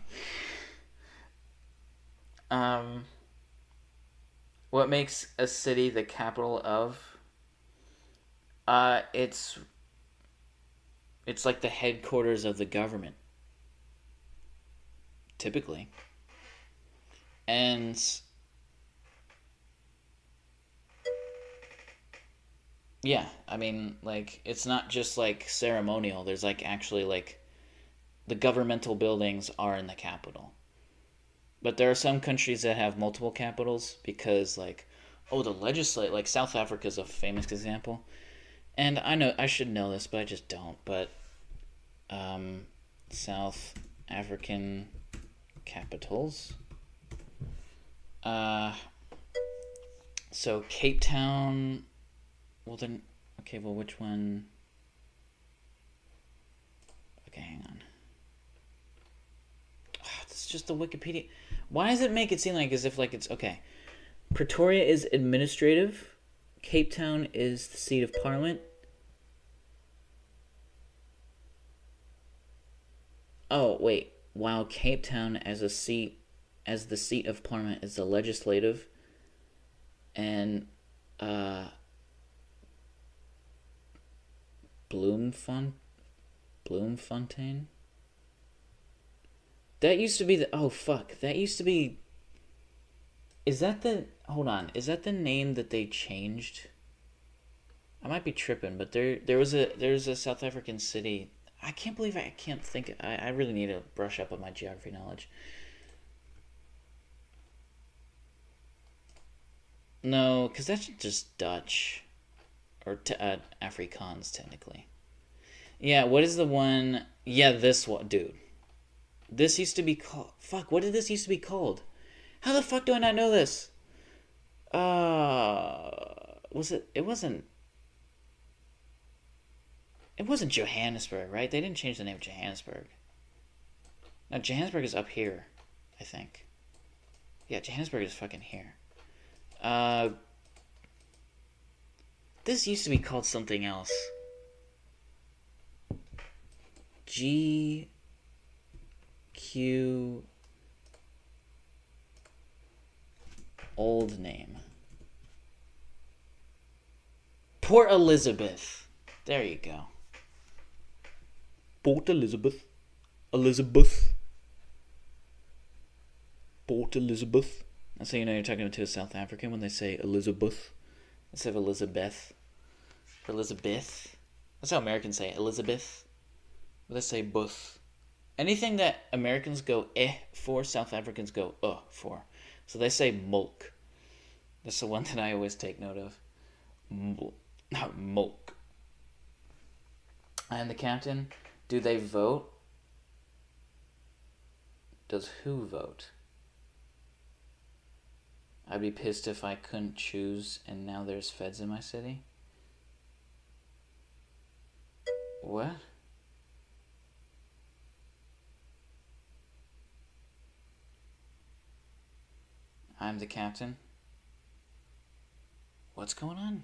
What makes a city the capital of? It's like the headquarters of the government, typically. And yeah, I mean, like, it's not just like ceremonial. There's like actually like the governmental buildings are in the capital. But there are some countries that have multiple capitals because, like, oh, the legislate, like South Africa is a famous example. And I know I should know this, but I just don't. But South African capitals. So Cape Town. Well then, okay. Well, which one? Okay, hang on. Oh, this is just the Wikipedia. Why does it make it seem like as if like it's okay? Pretoria is administrative. Cape Town is the seat of parliament. Oh wait, while Cape Town as the seat of parliament is the legislative, and Bloemfontein. That used to be the that used to be. Is that the hold on? Is that the name that they changed? I might be tripping, but there's a South African city. I can't believe I can't think. I really need to brush up on my geography knowledge. No, because that's just Dutch, or Afrikaans technically. Yeah, what is the one? Yeah, this one, dude. This used to be called. Fuck, what did this used to be called? How the fuck do I not know this? Was it? It wasn't. It wasn't Johannesburg, right? They didn't change the name of Johannesburg. No, Johannesburg is up here, I think. Yeah, Johannesburg is fucking here. This used to be called something else. GQ. Old name. Port Elizabeth. There you go. Port Elizabeth. Elizabeth. Port Elizabeth. That's how you know you're talking to a South African when they say Elizabeth instead of Elizabeth. Elizabeth. That's how Americans say it, Elizabeth. But they say buth. Anything that Americans go for, South Africans go for. So they say mulk. That's the one that I always take note of. Mulk. I am the captain. Do they vote? Does who vote? I'd be pissed if I couldn't choose and now there's feds in my city. What? I'm the captain. What's going on?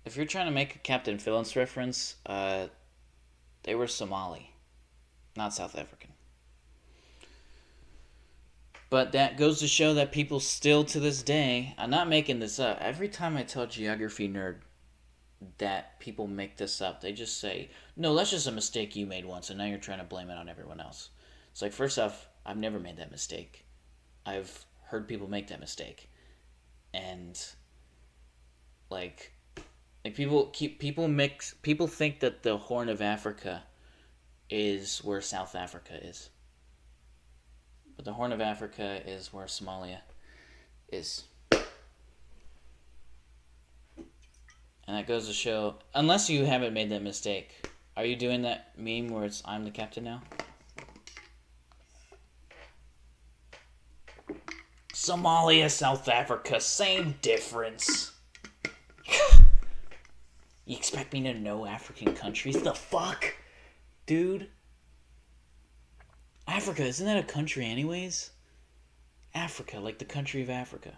If you're trying to make a Captain Phillips reference, they were Somali, not South African. But that goes to show that people still to this day, I'm not making this up, every time I tell geography nerd that people make this up. They just say, no, that's just a mistake you made once, and now you're trying to blame it on everyone else. It's like, first off, I've never made that mistake. I've heard people make that mistake. And, like people think that the Horn of Africa is where South Africa is. But the Horn of Africa is where Somalia is. And that goes to show, unless you haven't made that mistake, are you doing that meme where it's I'm the captain now? Somalia, South Africa, same difference. You expect me to know African countries? The fuck? Dude? Africa, isn't that a country anyways? Africa, like the country of Africa.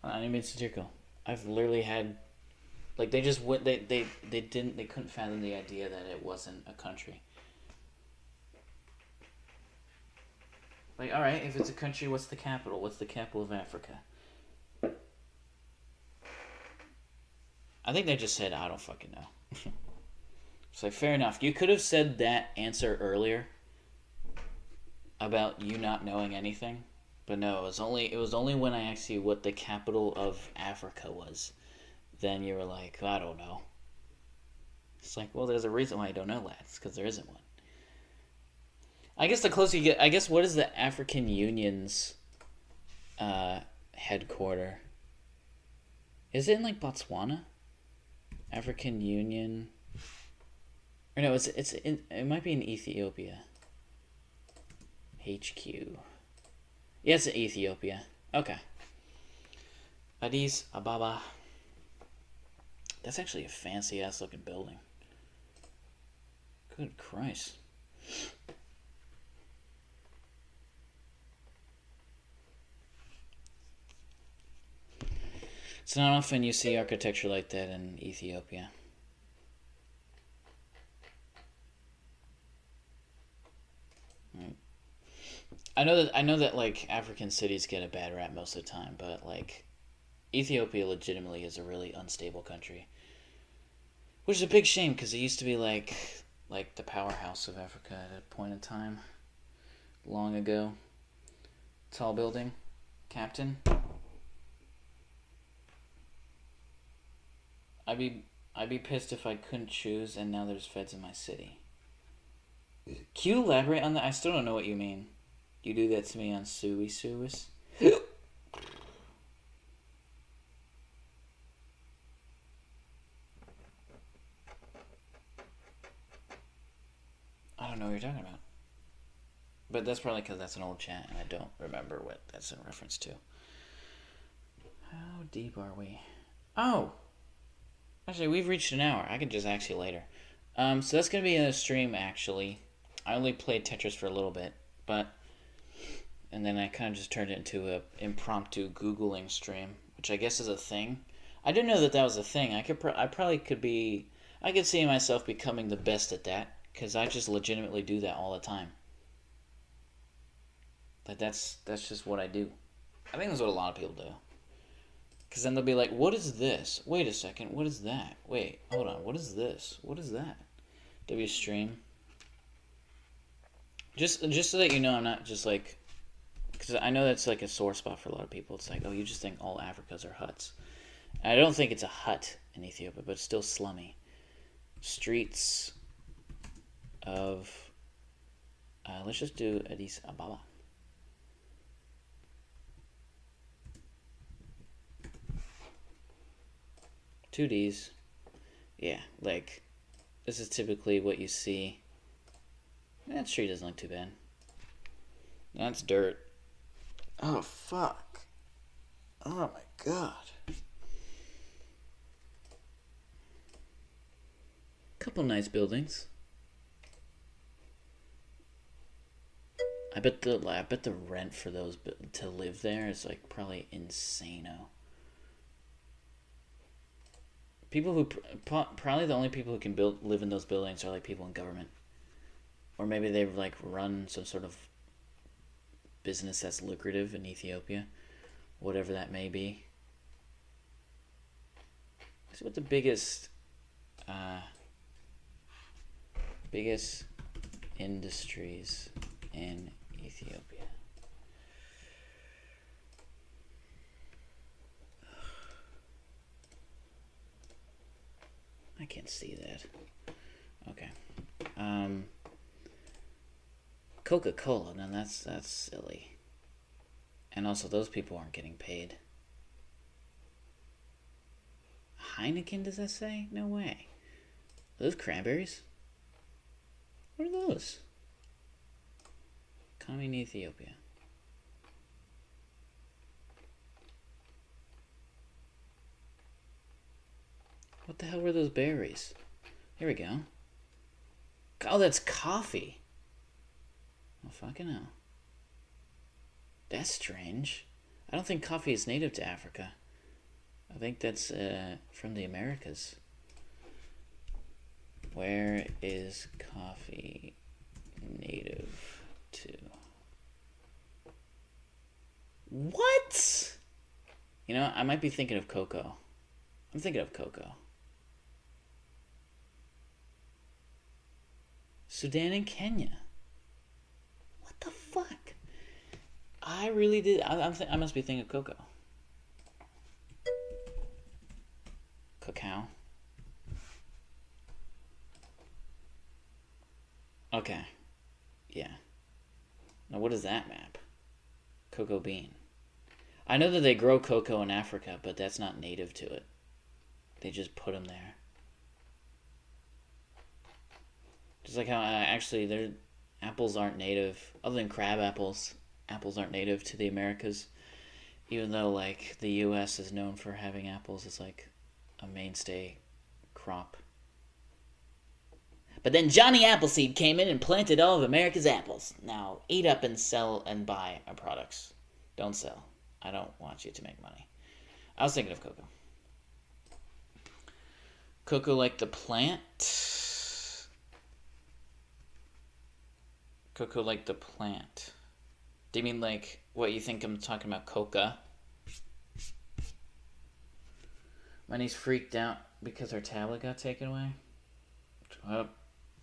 I didn't mean satirical. I've literally had, like, they just went, they couldn't fathom the idea that it wasn't a country. Like, alright, if it's a country, what's the capital? What's the capital of Africa? I think they just said, I don't fucking know. It's like, fair enough. You could have said that answer earlier about you not knowing anything. But no, it was only when I asked you what the capital of Africa was, then you were like, I don't know. It's like, well, there's a reason why I don't know that. It's because there isn't one. I guess the closer you get, what is the African Union's headquarter? Is it in, like, Botswana? African Union? Or no, it might be in Ethiopia. HQ. Yeah, it's in Ethiopia. Okay. Addis Ababa. That's actually a fancy-ass looking building. Good Christ. It's not often you see architecture like that in Ethiopia. Right. I know that like African cities get a bad rap most of the time, but like Ethiopia legitimately is a really unstable country, which is a big shame because it used to be like the powerhouse of Africa at a point in time, long ago. Tall building, Captain. I'd be pissed if I couldn't choose, and now there's feds in my city. Can you elaborate on that? I still don't know what you mean. You do that to me on Suey Suis? I don't know what you're talking about. But that's probably because that's an old chat, and I don't remember what that's in reference to. How deep are we? Oh! Actually, we've reached an hour. I can just ask you later. So that's going to be in a stream, actually. I only played Tetris for a little bit, and then I kind of just turned it into a impromptu Googling stream, which I guess is a thing. I didn't know that was a thing. I could see myself becoming the best at that, because I just legitimately do that all the time. Like, that's just what I do. I think that's what a lot of people do. Because then they'll be like, what is this? Wait a second, what is that? Wait, hold on, what is this? What is that? W stream. Just so that you know, I'm not just like... Because I know that's like a sore spot for a lot of people. It's like, oh, you just think all Africas are huts. I don't think it's a hut in Ethiopia, but it's still slummy. Streets of... let's just do Addis Ababa. Two Ds. Yeah, like, this is typically what you see. That street doesn't look too bad. That's dirt. Oh, fuck. Oh, my God. Couple nice buildings. I bet the rent for those to live there is, like, probably insano. People who probably the only people who can live in those buildings are like people in government, or maybe they've like run some sort of business that's lucrative in Ethiopia, whatever that may be. see what the biggest industries in Ethiopia. I can't see that. Okay. Coca-Cola. Now that's silly. And also, those people aren't getting paid. Heineken, does that say? No way. Are those cranberries? What are those? Economy in Ethiopia. What the hell were those berries? Here we go. Oh, that's coffee. Oh, fucking hell. That's strange. I don't think coffee is native to Africa. I think that's from the Americas. Where is coffee native to? What? You know, I might be thinking of cocoa. I'm thinking of cocoa. Sudan and Kenya. What the fuck? I really did. I must be thinking of cocoa. Cacao. Okay. Yeah. Now what is that map? Cocoa bean. I know that they grow cocoa in Africa, but that's not native to it. They just put them there. Just like how actually their apples aren't native, other than crab apples. Apples aren't native to the Americas, even though like the U.S. is known for having apples as like a mainstay crop. But then Johnny Appleseed came in and planted all of America's apples. Now eat up and sell and buy our products. Don't sell. I don't want you to make money. I was thinking of cocoa. Cocoa like the plant. Cocoa like the plant. Do you mean like what you think I'm talking about, coca? My niece freaked out because her tablet got taken away. Well,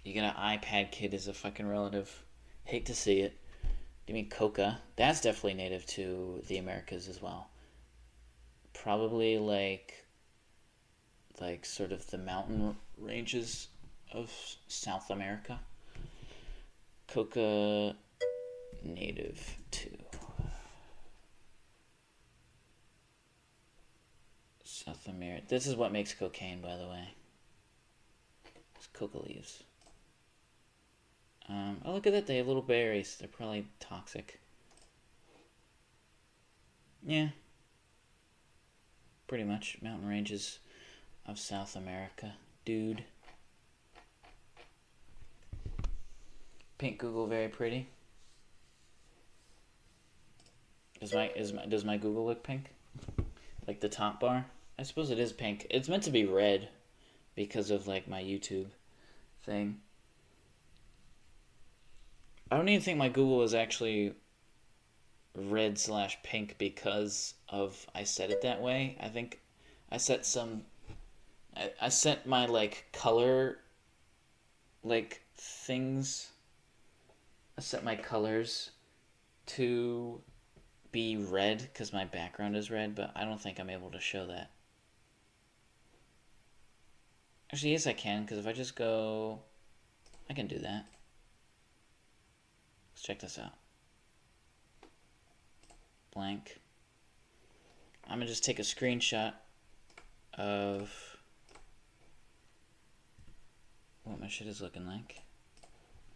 you got an iPad kid as a fucking relative. Hate to see it. Do you mean coca? That's definitely native to the Americas as well. Probably like sort of the mountain ranges of South America. Coca native to South America. This is what makes cocaine, by the way. It's coca leaves. Oh, look at that. They have little berries. They're probably toxic. Yeah. Pretty much. Mountain ranges of South America. Dude. Pink Google very pretty. Does my Google look pink? Like the top bar? I suppose it is pink. It's meant to be red because of like my YouTube thing. I don't even think my Google is actually red/pink because of I set it that way. I think I set I set my like color like things. I set my colors to be red because my background is red, but I don't think I'm able to show that. Actually, yes I can, because if I just go, I can do that. Let's check this out. Blank. I'm going to just take a screenshot of what my shit is looking like.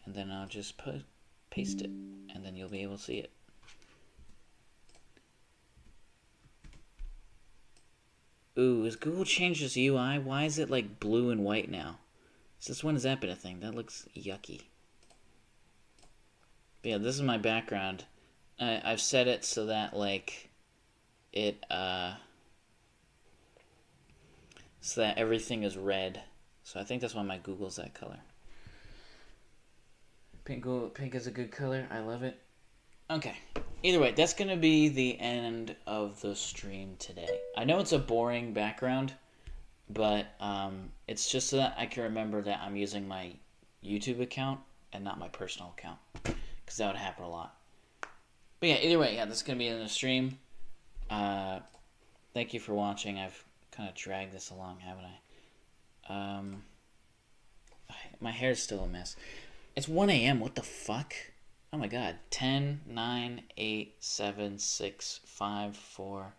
And then I'll just paste it. And then you'll be able to see it. Ooh, has Google changed its UI? Why is it like blue and white now? Since when has that been a thing? That looks yucky. But yeah, this is my background. I've set it so that like it so that everything is red. So I think that's why my Google's that color. Pink is a good color. I love it. Okay. Either way, that's going to be the end of the stream today. I know it's a boring background, But it's just so that I can remember that I'm using my YouTube account and not my personal account, because that would happen a lot. But yeah, either way, yeah, this is going to be in the stream. Thank you for watching. I've kind of dragged this along, haven't I? My hair's still a mess. It's 1 a.m. What the fuck? Oh my god. 10, 9, 8, 7, 6, 5, 4,